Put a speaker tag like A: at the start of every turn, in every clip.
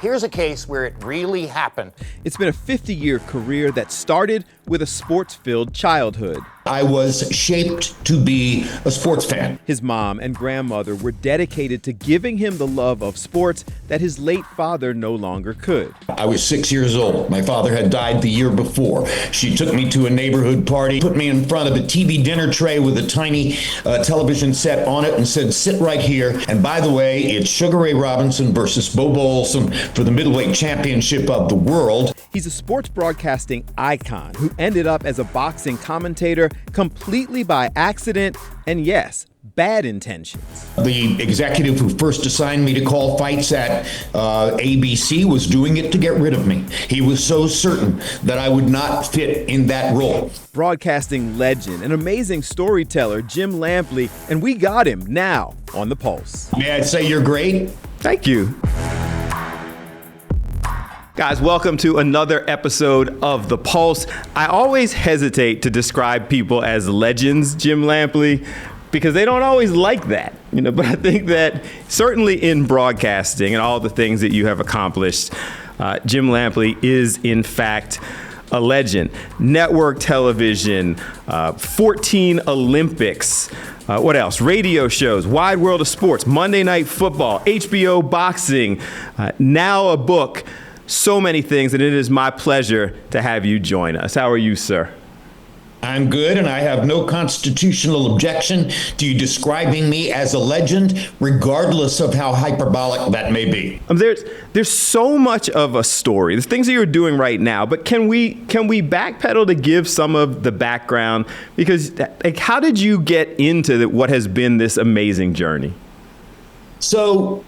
A: Here's a case where it really happened.
B: It's been a 50-year career that started with a sports-filled childhood.
C: I was shaped to be a sports fan.
B: His mom and grandmother were dedicated to giving him the love of sports that his late father no longer could.
C: I was 6 years old. My father had died the year before. She took me to a neighborhood party, put me in front of a TV dinner tray with a tiny television set on it and said, sit right here. And by the way, it's Sugar Ray Robinson versus Bo Olson for the middleweight championship of the world.
B: He's a sports broadcasting icon who ended up as a boxing commentator completely by accident and, yes, bad intentions.
C: The executive who first assigned me to call fights at ABC was doing it to get rid of me. He was so certain that I would not fit in that role.
B: Broadcasting legend and amazing storyteller Jim Lampley, and we got him now on The Pulse.
C: May I say you're great?
B: Thank you. Guys, welcome to another episode of The Pulse. I always hesitate to describe people as legends, Jim Lampley, because they don't always like that, but I think that certainly in broadcasting and all the things that you have accomplished, Jim Lampley is in fact a legend. Network television, 14 Olympics, what else? Radio shows, Wide World of Sports, Monday Night Football, HBO boxing, now a book. So many things, and it is my pleasure to have you join us. How are you, sir?
C: I'm good, and I have no constitutional objection to you describing me as a legend, regardless of how hyperbolic that may be.
B: There's so much of a story. There's things that you're doing right now, but can we backpedal to give some of the background? Because how did you get into what has been this amazing journey?
C: So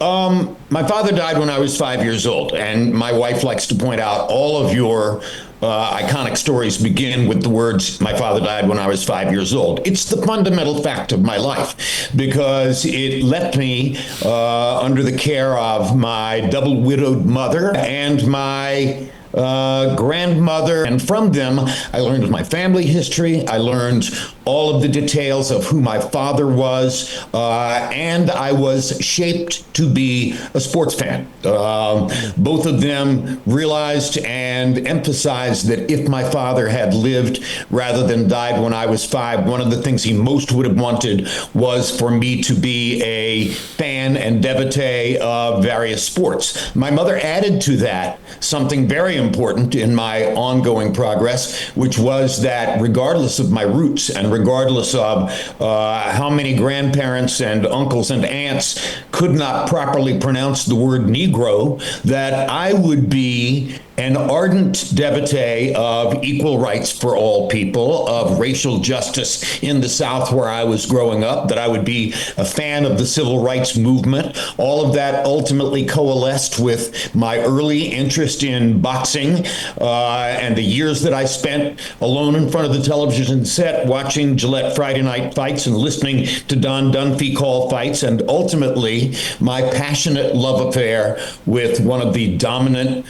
C: my father died when I was 5 years old, and my wife likes to point out all of your iconic stories begin with the words, my father died when I was 5 years old. It's the fundamental fact of my life because it left me under the care of my double widowed mother and my grandmother, and from them I learned my family history. I learned all of the details of who my father was, and I was shaped to be a sports fan. Both of them realized and emphasized that if my father had lived rather than died when I was 5, one of the things he most would have wanted was for me to be a fan and devotee of various sports. My mother added to that something very important in my ongoing progress, which was that regardless of my roots and regardless of how many grandparents and uncles and aunts could not properly pronounce the word Negro, that I would be an ardent devotee of equal rights for all people, of racial justice in the South where I was growing up, that I would be a fan of the civil rights movement. All of that ultimately coalesced with my early interest in boxing and the years that I spent alone in front of the television set watching Gillette Friday night fights and listening to Don Dunphy call fights, and ultimately my passionate love affair with one of the dominant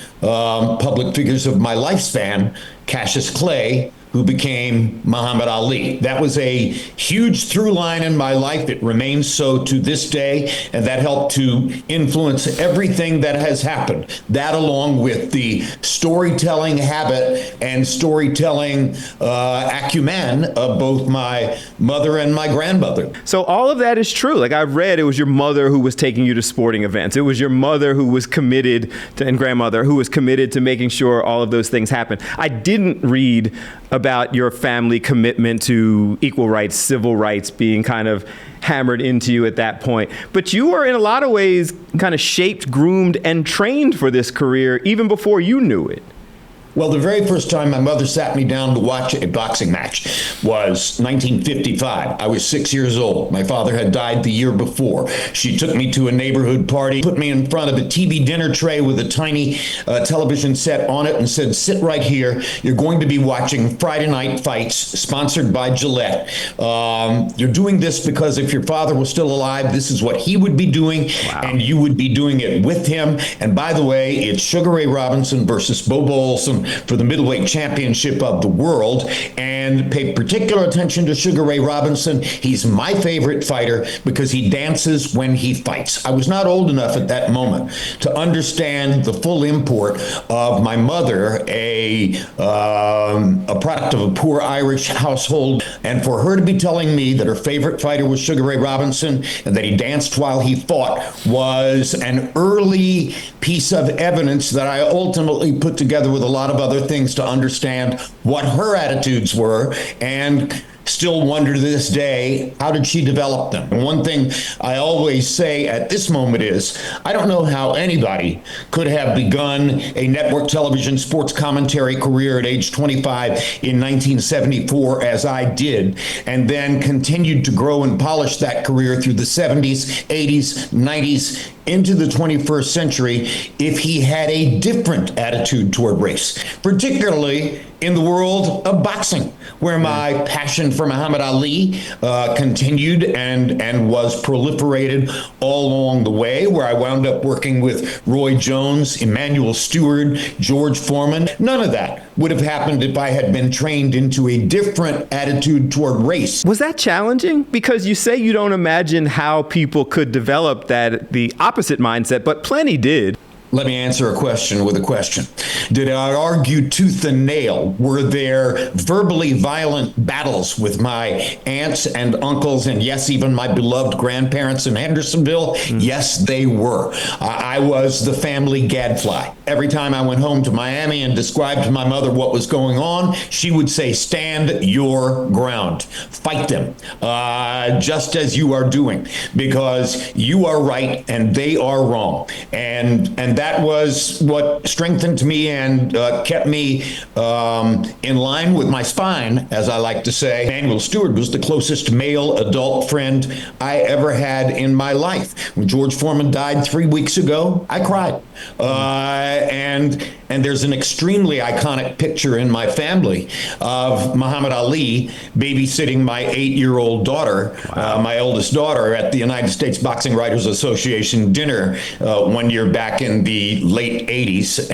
C: public figures of my lifespan, Cassius Clay, who became Muhammad Ali. That was a huge through line in my life. It remains so to this day, and that helped to influence everything that has happened. That, along with the storytelling habit and storytelling acumen of both my mother and my grandmother.
B: So all of that is true. Like I've read, it was your mother who was taking you to sporting events. It was your mother who was committed to, and grandmother who was committed to making sure all of those things happened. I didn't read about your family commitment to equal rights, civil rights being kind of hammered into you at that point. But you were in a lot of ways kind of shaped, groomed, and trained for this career even before you knew it.
C: Well, the very first time my mother sat me down to watch a boxing match was 1955. I was 6 years old. My father had died the year before. She took me to a neighborhood party, put me in front of a TV dinner tray with a tiny television set on it and said, sit right here. You're going to be watching Friday Night Fights, sponsored by Gillette. You're doing this because if your father was still alive, this is what he would be doing, and you would be doing it with him. And by the way, it's Sugar Ray Robinson versus Bo Olson for the middleweight championship of the world, and pay particular attention to Sugar Ray Robinson. He's my favorite fighter because he dances when he fights. I was not old enough at that moment to understand the full import of my mother, a product of a poor Irish household, and for her to be telling me that her favorite fighter was Sugar Ray Robinson and that he danced while he fought was an early piece of evidence that I ultimately put together with a lot of other things to understand what her attitudes were, and still wonder to this day, how did she develop them? And one thing I always say at this moment is, I don't know how anybody could have begun a network television sports commentary career at age 25 in 1974 as I did, and then continued to grow and polish that career through the 70s, 80s, 90s, into the 21st century if he had a different attitude toward race, particularly in the world of boxing, where my passion for Muhammad Ali continued and was proliferated all along the way, where I wound up working with Roy Jones, Emanuel Stewart, George Foreman. None of that would have happened if I had been trained into a different attitude toward race.
B: Was that challenging? Because you say you don't imagine how people could develop the opposite mindset, but plenty did.
C: Let me answer a question with a question. Did I argue tooth and nail? Were there verbally violent battles with my aunts and uncles, and yes, even my beloved grandparents in Hendersonville? Yes, they were. I was the family gadfly. Every time I went home to Miami and described to my mother what was going on, she would say, stand your ground. Fight them, just as you are doing, because you are right and they are wrong. And that was what strengthened me and kept me in line with my spine, as I like to say. Emanuel Stewart was the closest male adult friend I ever had in my life. When George Foreman died 3 weeks ago, I cried. And there's an extremely iconic picture in my family of Muhammad Ali babysitting my 8-year-old daughter, my oldest daughter, at the United States Boxing Writers Association dinner 1 year back in the late 80s.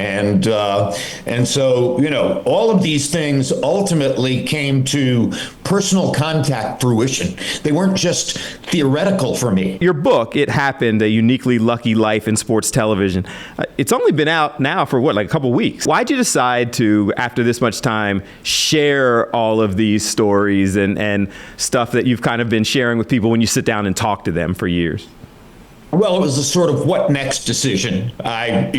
C: And so, you know, all of these things ultimately came to personal contact fruition. They weren't just theoretical for me.
B: Your book, It Happened, A Uniquely Lucky Life in Sports Television, it's only been out now for what, like a couple weeks. Why'd you decide to, after this much time, share all of these stories and stuff that you've kind of been sharing with people when you sit down and talk to them for years?
C: Well, it was a sort of what next decision. I,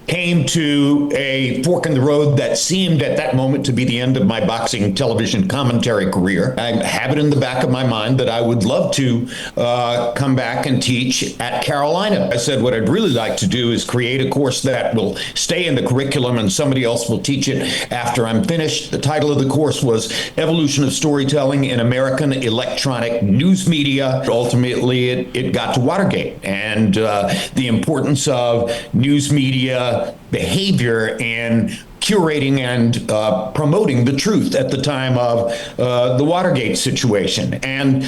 C: came to a fork in the road that seemed at that moment to be the end of my boxing television commentary career. I have it in the back of my mind that I would love to come back and teach at Carolina. I said what I'd really like to do is create a course that will stay in the curriculum and somebody else will teach it after I'm finished. The title of the course was Evolution of Storytelling in American Electronic News Media. Ultimately, it got to Watergate and the importance of news media behavior in curating and promoting the truth at the time of the Watergate situation. And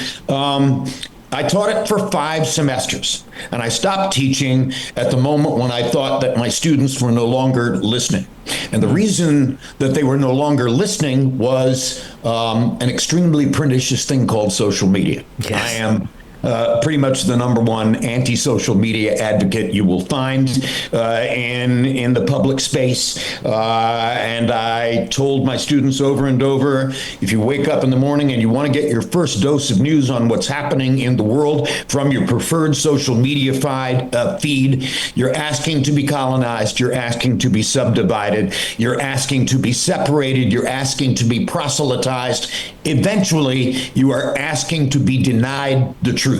C: I taught it for 5 semesters, and I stopped teaching at the moment when I thought that my students were no longer listening. And the reason that they were no longer listening was an extremely pernicious thing called social media. Yes. I am pretty much the #1 anti-social media advocate you will find in the public space. And I told my students over and over, if you wake up in the morning and you want to get your first dose of news on what's happening in the world from your preferred social media feed, you're asking to be colonized, you're asking to be subdivided, you're asking to be separated, you're asking to be proselytized. Eventually, you are asking to be denied the truth.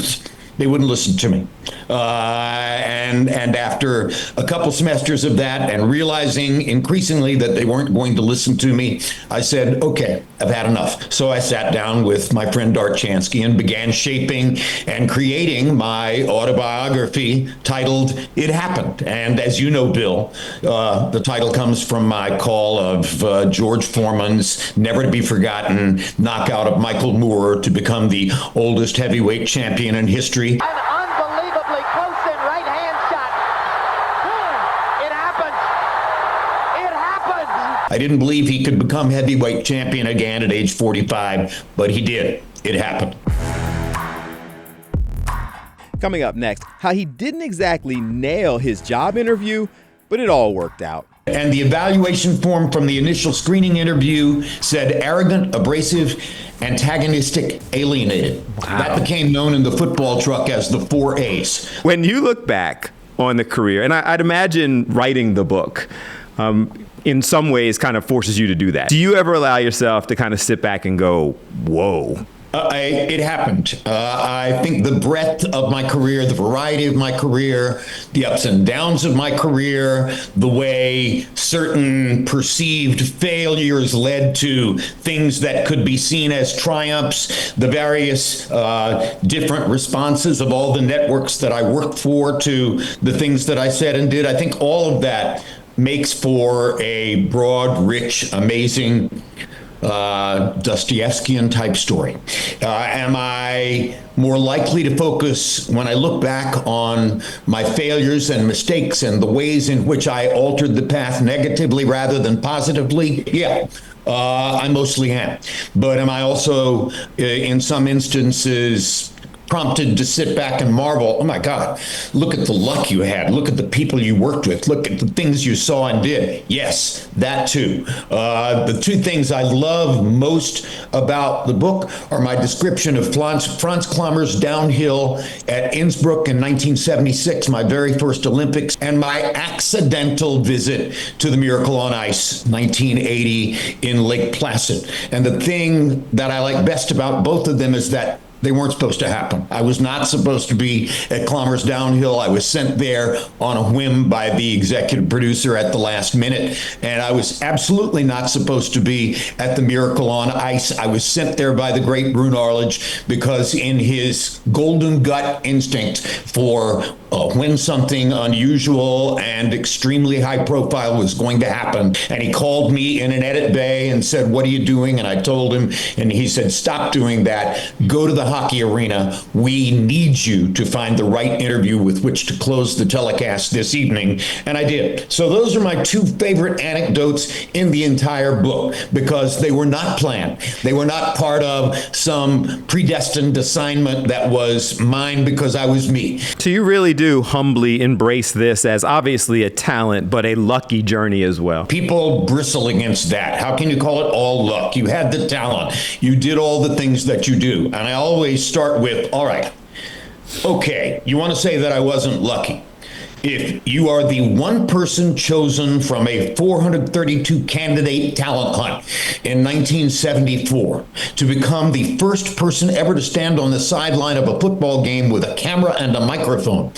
C: They wouldn't listen to me. And after a couple semesters of that and realizing increasingly that they weren't going to listen to me, I said, okay, I've had enough. So I sat down with my friend Art Chansky and began shaping and creating my autobiography titled It Happened. And as you know, Bill, the title comes from my call of George Foreman's never to be forgotten knockout of Michael Moore to become the oldest heavyweight champion in history.
D: Unbelievably close in right hand shot. Boom! It happened. It happened.
C: I didn't believe he could become heavyweight champion again at age 45, but he did. It happened.
B: Coming up next, how he didn't exactly nail his job interview, but it all worked out.
C: And the evaluation form from the initial screening interview said arrogant, abrasive, antagonistic, alienated. Wow. That became known in the football truck as the 4 A's.
B: When you look back on the career, and I'd imagine writing the book in some ways kind of forces you to do that. Do you ever allow yourself to kind of sit back and go, whoa?
C: It happened. I think the breadth of my career, the variety of my career, the ups and downs of my career, the way certain perceived failures led to things that could be seen as triumphs, the various different responses of all the networks that I worked for to the things that I said and did. I think all of that makes for a broad, rich, amazing Dostoevskian type story. Am I more likely to focus when I look back on my failures and mistakes and the ways in which I altered the path negatively rather than positively? Yeah. I mostly am. But am I also, in some instances, prompted to sit back and marvel, oh my God, look at the luck you had. Look at the people you worked with. Look at the things you saw and did. Yes, that too. The two things I love most about the book are my description of Franz Klammer's downhill at Innsbruck in 1976, my very first Olympics, and my accidental visit to the Miracle on Ice, 1980 in Lake Placid. And the thing that I like best about both of them is that they weren't supposed to happen. I was not supposed to be at Klammer's downhill. I was sent there on a whim by the executive producer at the last minute. And I was absolutely not supposed to be at the Miracle on Ice. I was sent there by the great Brune Arledge because in his golden gut instinct for when something unusual and extremely high profile was going to happen. And he called me in an edit bay and said, what are you doing? And I told him, and he said, stop doing that. Go to the hockey arena. We need you to find the right interview with which to close the telecast this evening. And I did. So those are my two favorite anecdotes in the entire book because they were not planned. They were not part of some predestined assignment that was mine because I was me.
B: So you really do humbly embrace this as obviously a talent, but a lucky journey as well.
C: People bristle against that. How can you call it all luck? You had the talent. You did all the things that you do. And I always start with, all right, okay, you want to say that I wasn't lucky. If you are the one person chosen from a 432 candidate talent hunt in 1974 to become the first person ever to stand on the sideline of a football game with a camera and a microphone,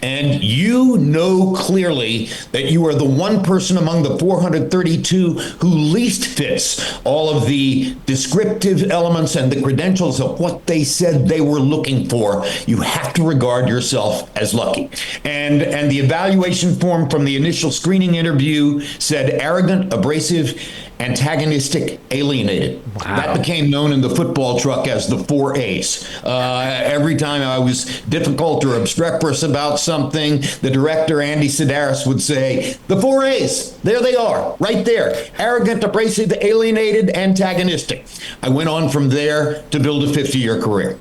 C: and you know clearly that you are the one person among the 432 who least fits all of the descriptive elements and the credentials of what they said they were looking for, you have to regard yourself as lucky. And the evaluation form from the initial screening interview said arrogant, abrasive, antagonistic, alienated. Wow. That became known in the football truck as the 4 A's. Every time I was difficult or obstreperous about something, the director, Andy Sedaris, would say, the 4 A's, there they are, right there. Arrogant, abrasive, alienated, antagonistic. I went on from there to build a 50-year career.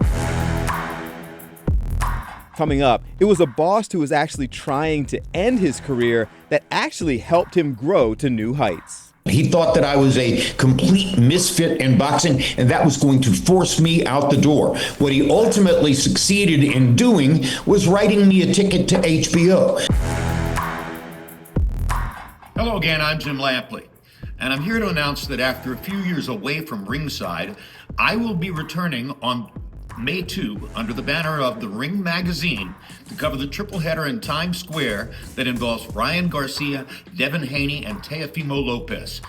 B: Coming up, it was a boss who was actually trying to end his career that actually helped him grow to new heights.
C: He thought that I was a complete misfit in boxing, and that was going to force me out the door. What he ultimately succeeded in doing was writing me a ticket to HBO.
E: Hello again, I'm Jim Lampley, and I'm here to announce that after a few years away from ringside, I will be returning on May 2 under the banner of The Ring magazine to cover the triple header in Times Square that involves Ryan Garcia, Devin Haney, and Teofimo Lopez.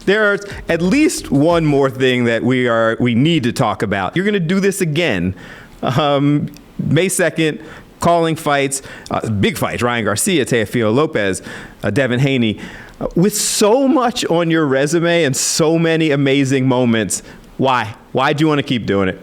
B: There's at least one more thing that we need to talk about. You're going to do this again. May 2nd, calling fights, big fights, Ryan Garcia, Teofimo Lopez, Devin Haney. With so much on your resume and so many amazing moments, why? Why do you want to keep doing it?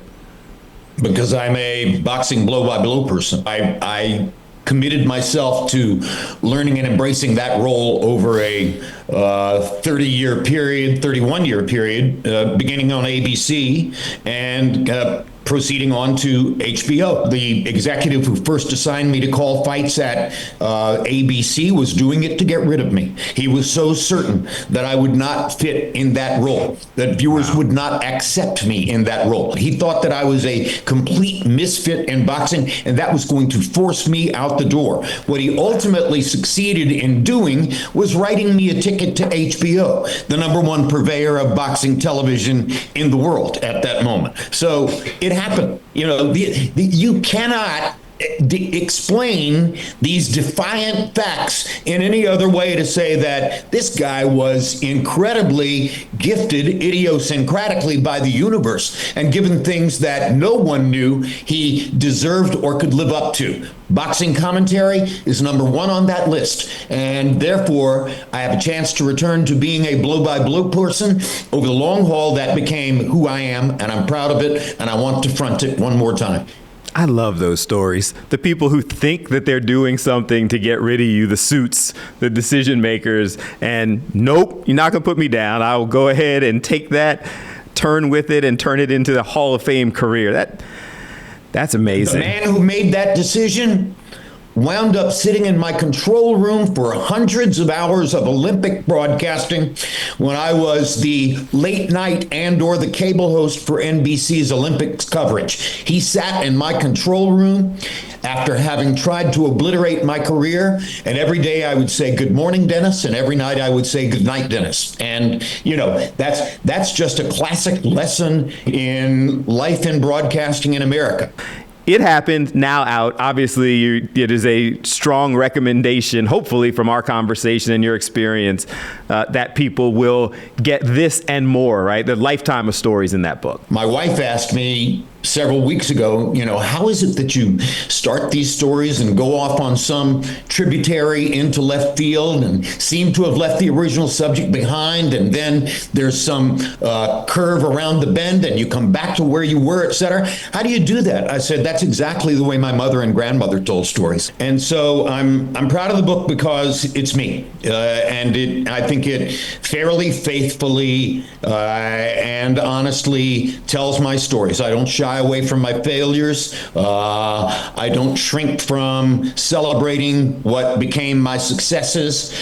C: Because I'm a boxing blow-by-blow person. I committed myself to learning and embracing that role over a 31-year period, beginning on ABC and proceeding on to HBO. The executive who first assigned me to call fights at ABC was doing it to get rid of me. He was so certain that I would not fit in that role, that viewers would not accept me in that role. He thought that I was a complete misfit in boxing, and that was going to force me out the door. What he ultimately succeeded in doing was writing me a ticket to HBO, the #1 purveyor of boxing television in the world at that moment. So it happened. You know, you cannot explain these defiant facts in any other way to say that this guy was incredibly gifted idiosyncratically by the universe and given things that no one knew he deserved or could live up to. Boxing commentary is #1 on that list, and therefore I have a chance to return to being a blow-by-blow person. Over the long haul, that became who I am, and I'm proud of it, and I want to front it one more time.
B: I love those stories. The people who think that they're doing something to get rid of you, the suits, the decision makers, and nope, you're not going to put me down. I will go ahead and take that, turn with it, and turn it into the Hall of Fame career. That's amazing.
C: The man who made that decision wound up sitting in my control room for hundreds of hours of Olympic broadcasting when I was the late night and/or the cable host for NBC's Olympics coverage. He sat in my control room after having tried to obliterate my career, and every day I would say, "Good morning, Dennis," and every night I would say, "Good night, Dennis." And, you know, that's just a classic lesson in life in broadcasting in America.
B: It happened, now out. Obviously, it is a strong recommendation, hopefully from our conversation and your experience, that people will get this and more, right? The lifetime of stories in that book.
C: My wife asked me several weeks ago, you know, how is it that you start these stories and go off on some tributary into left field and seem to have left the original subject behind, and then there's some curve around the bend and you come back to where you were, et cetera? How do you do that? I said, that's exactly the way my mother and grandmother told stories. And so I'm proud of the book because it's me. And I think it fairly, faithfully, and honestly tells my stories. I don't shy away from my failures. I don't shrink from celebrating what became my successes.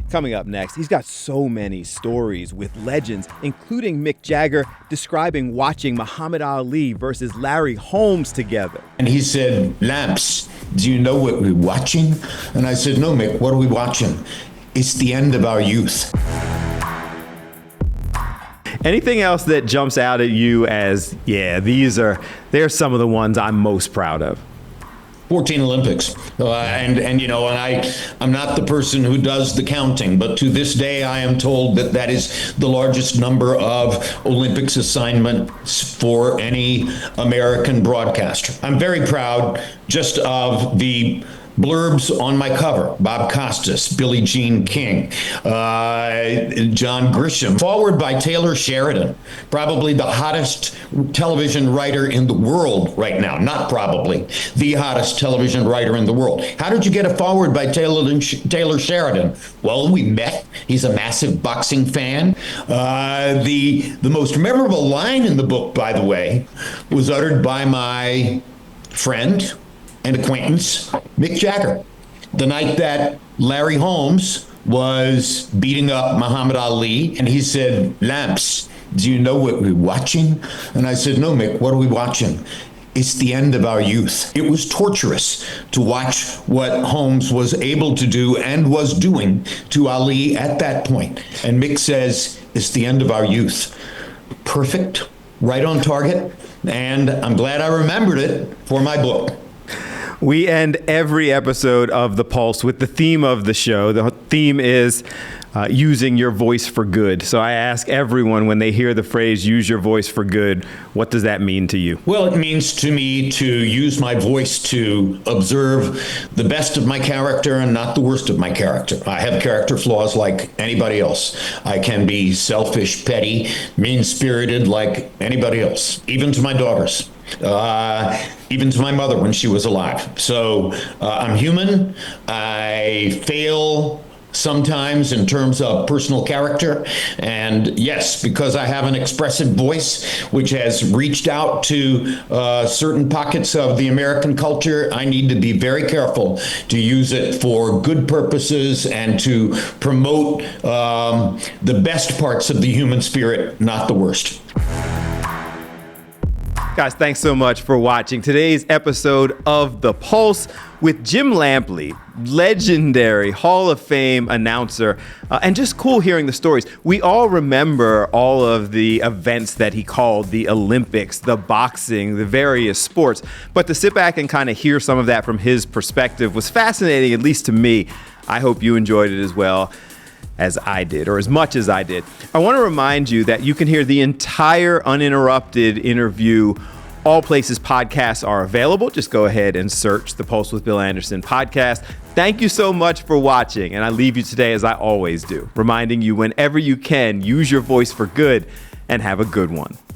B: Coming up next, he's got so many stories with legends, including Mick Jagger describing watching Muhammad Ali versus Larry Holmes together.
C: And he said, "Lamps, do you know what we're watching?" And I said, "No, Mick, what are we watching? It's the end of our youth."
B: Anything else that jumps out at you as, yeah, they're some of the ones I'm most proud of?
C: 14 Olympics. And you know, and I'm not the person who does the counting, but to this day, I am told that that is the largest number of Olympics assignments for any American broadcaster. I'm very proud just of the blurbs on my cover: Bob Costas, Billie Jean King, John Grisham, forward by Taylor Sheridan, probably the hottest television writer in the world right now. Not probably, the hottest television writer in the world. How did you get a forward by Taylor Sheridan? Well, we met. He's a massive boxing fan. The most memorable line in the book, by the way, was uttered by my friend and acquaintance, Mick Jagger, the night that Larry Holmes was beating up Muhammad Ali, and he said, "Lamps, do you know what we're watching?" And I said, "No, Mick, what are we watching? It's the end of our youth." It was torturous to watch what Holmes was able to do and was doing to Ali at that point. And Mick says, "It's the end of our youth." Perfect, right on target, and I'm glad I remembered it for my book.
B: We end every episode of The Pulse with the theme of the show. The theme is using your voice for good. So I ask everyone when they hear the phrase, use your voice for good, what does that mean to you?
C: Well, it means to me to use my voice to observe the best of my character and not the worst of my character. I have character flaws like anybody else. I can be selfish, petty, mean-spirited like anybody else, even to my daughters. even to my mother when she was alive. So I'm human. I fail sometimes in terms of personal character. And yes, because I have an expressive voice which has reached out to certain pockets of the American culture, I need to be very careful to use it for good purposes and to promote the best parts of the human spirit, not the worst.
B: Guys, thanks so much for watching today's episode of The Pulse with Jim Lampley, legendary Hall of Fame announcer, and just cool hearing the stories. We all remember all of the events that he called the Olympics, the boxing, the various sports, but to sit back and kind of hear some of that from his perspective was fascinating, at least to me. I hope you enjoyed it as well as I did, or as much as I did. I want to remind you that you can hear the entire uninterrupted interview. All places podcasts are available. Just go ahead and search the Pulse with Bill Anderson podcast. Thank you so much for watching. And I leave you today, as I always do, reminding you whenever you can, use your voice for good and have a good one.